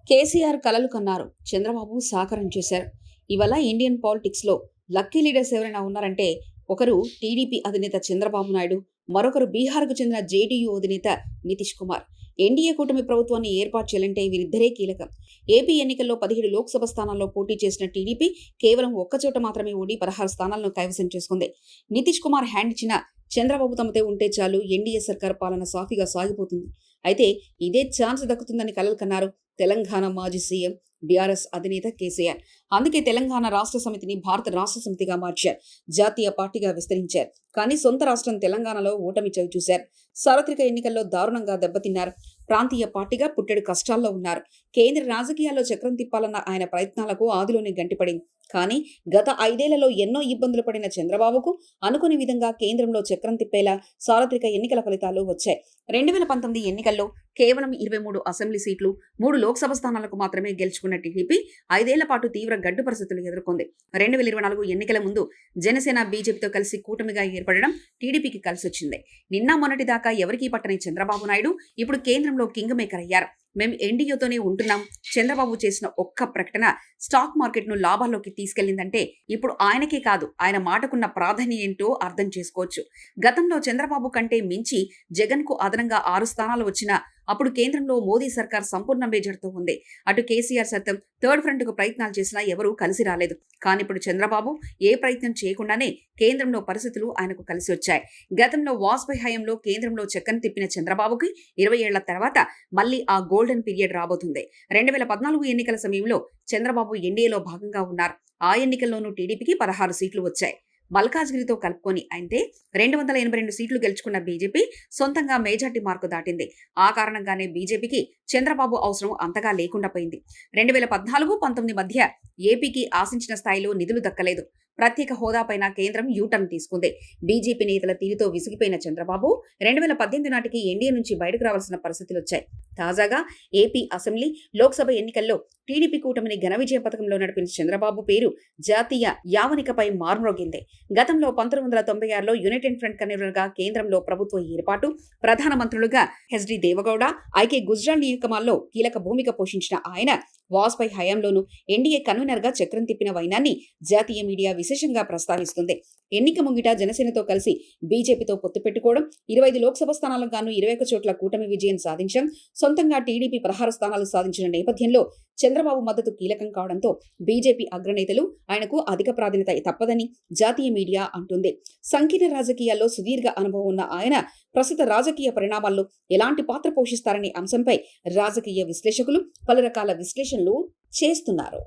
కేసీఆర్ కలలు కన్నారు, చంద్రబాబు సాకారం చేశారు. ఇవాళ ఇండియన్ పాలిటిక్స్లో లక్కీ లీడర్స్ ఎవరైనా ఉన్నారంటే ఒకరు టీడీపీ అధినేత చంద్రబాబు నాయుడు, మరొకరు బీహార్కు చెందిన జేడీయూ అధినేత నితీష్ కుమార్. ఎన్డీఏ కూటమి ప్రభుత్వాన్ని ఏర్పాటు చేయాలంటే వీరిద్దరే కీలకం. ఏపీ ఎన్నికల్లో 17 లోక్సభ స్థానాల్లో పోటీ చేసిన టీడీపీ కేవలం ఒక్కచోట మాత్రమే ఓడి 16 స్థానాలను కైవసం చేసుకుంది. నితీష్ కుమార్ హ్యాండ్ ఇచ్చిన చంద్రబాబు తమతే ఉంటే చాలు ఎన్డీఏ సర్కార్ పాలన సాఫీగా సాగిపోతుంది. అయితే ఇదే ఛాన్స్ దక్కుతుందని కలలు కన్నారు తెలంగాణ మాజీ సీఎం బీఆర్ఎస్ అధినేత కేసీఆర్. అందుకే తెలంగాణ రాష్ట్ర సమితిని భారత రాష్ట్ర సమితిగా మార్చారు, జాతీయ పార్టీగా విస్తరించారు. కానీ సొంత రాష్ట్రం తెలంగాణలో ఓటమి చవి చూశారు. సార్వత్రిక ఎన్నికల్లో దారుణంగా దెబ్బతిన్నారు. ప్రాంతీయ పార్టీగా పుట్టెడు కష్టాల్లో ఉన్నారు. కేంద్ర రాజకీయాల్లో చక్రం తిప్పాలన్న ఆయన ప్రయత్నాలకు ఆదిలోనే గంటిపడింది. కానీ గత 5 ఏళ్లలో ఎన్నో ఇబ్బందులు పడిన చంద్రబాబుకు అనుకునే విధంగా కేంద్రంలో చక్రం తిప్పేలా సార్వత్రిక ఎన్నికల ఫలితాలు వచ్చాయి. 2019 ఎన్నికల్లో కేవలం 23 అసెంబ్లీ సీట్లు, 3 లోక్సభ స్థానాలకు మాత్రమే గెలుచుకున్న టీడీపీ 5 ఏళ్ల పాటు తీవ్ర గడ్డు పరిస్థితులు ఎదుర్కొంది. 2024 ఎన్నికల ముందు జనసేన బీజేపీతో కలిసి కూటమిగా ఏర్పడడం టీడీపీకి కలిసొచ్చింది. నిన్న మొన్నటిదాకా ఎవరికీ పట్టని చంద్రబాబు నాయుడు ఇప్పుడు కేంద్రంలో కింగ్ మేకర్ అయ్యారు. మేము ఎన్డీఏతోనే ఉంటున్నాం. చంద్రబాబు చేసిన ఒక్క ప్రకటన స్టాక్ మార్కెట్ను లాభాల్లోకి తీసుకెళ్లిందంటే ఇప్పుడు ఆయనకే కాదు, ఆయన మాటకున్న ప్రాధాన్యం ఏంటో అర్థం చేసుకోవచ్చు. గతంలో చంద్రబాబు కంటే మించి జగన్కు అదనంగా 6 స్థానాలు వచ్చినా అప్పుడు కేంద్రంలో మోదీ సర్కార్ సంపూర్ణ మేజర్తో ఉంది. అటు కేసీఆర్ సైతం థర్డ్ ఫ్రంట్కు ప్రయత్నాలు చేసినా ఎవరూ కలిసి రాలేదు. కానీ ఇప్పుడు చంద్రబాబు ఏ ప్రయత్నం చేయకుండానే కేంద్రంలో పరిస్థితులు ఆయనకు కలిసి వచ్చాయి. గతంలో వాజ్పేయి హయాంలో కేంద్రంలో చక్కని తిప్పిన చంద్రబాబుకి 20 ఏళ్ల తర్వాత మళ్లీ ఆ గోల్డెన్ పీరియడ్ రాబోతుంది. 2014 ఎన్నికల సమయంలో చంద్రబాబు ఎన్డీఏలో భాగంగా ఉన్నారు. ఆ ఎన్నికల్లోనూ టీడీపీకి 16 సీట్లు వచ్చాయి. మల్కాజ్గిరితో కలుపుకొని అయితే 282 సీట్లు గెలుచుకున్న బీజేపీ సొంతంగా మేజార్టీ మార్కు దాటింది. ఆ కారణంగానే బీజేపీకి చంద్రబాబు అవసరం అంతగా లేకుండా పోయింది. 2014-19 మధ్య ఏపీకి ఆశించిన స్థాయిలో నిధులు దక్కలేదు. ప్రత్యేక హోదాపైన కేంద్రం యూటర్న్ తీసుకుంది. బీజేపీ నేతల తీరుతో విసిగిపోయిన చంద్రబాబు 2018 నాటికి ఎన్డీఏ నుంచి బయటకు రావాల్సిన పరిస్థితులు వచ్చాయి. తాజాగా ఏపీ అసెంబ్లీ, లోక్సభ ఎన్నికల్లో టీడీపీ కూటమిని ఘన విజయ పథకంలో నడిపిన చంద్రబాబు పేరు జాతీయ యావనికపై మార్మ్రోగింది. గతంలో 1996లో యునైటెడ్ ఫ్రంట్ కన్వీనర్గా కేంద్రంలో ప్రభుత్వ ఏర్పాటు, ప్రధానమంత్రులుగా హెచ్డి దేవగౌడ, ఐకే గుజరాల్ నియామకాల్లో కీలక భూమిక పోషించిన ఆయన వాజ్పేయి హయాంలోనూ ఎన్డీఏ కన్వీనర్గా చక్రం తిప్పిన వైనాన్ని జాతీయ మీడియా విశేషంగా ప్రస్తావిస్తుంది. ఎన్నిక ముంగిట జనసేనతో కలిసి బీజేపీతో పొత్తు పెట్టుకోవడం, 25 లోక్సభ స్థానాలకు గాను 21 చోట్ల కూటమి విజయం సాధించడం, సొంతంగా టీడీపీ 16 స్థానాలు సాధించిన నేపథ్యంలో చంద్రబాబు మద్దతు కీలకం కావడంతో బీజేపీ అగ్రనేతలు ఆయనకు అధిక ప్రాధాన్యత తప్పదని జాతీయ మీడియా అంటుంది. సంకీర్ణ రాజకీయాల్లో సుదీర్ఘ అనుభవం ఉన్న ఆయన ప్రస్తుత రాజకీయ పరిణామాల్లో ఎలాంటి పాత్ర పోషిస్తారనే అంశంపై రాజకీయ విశ్లేషకులు పలు రకాల విశ్లేషణలు చేస్తున్నారు.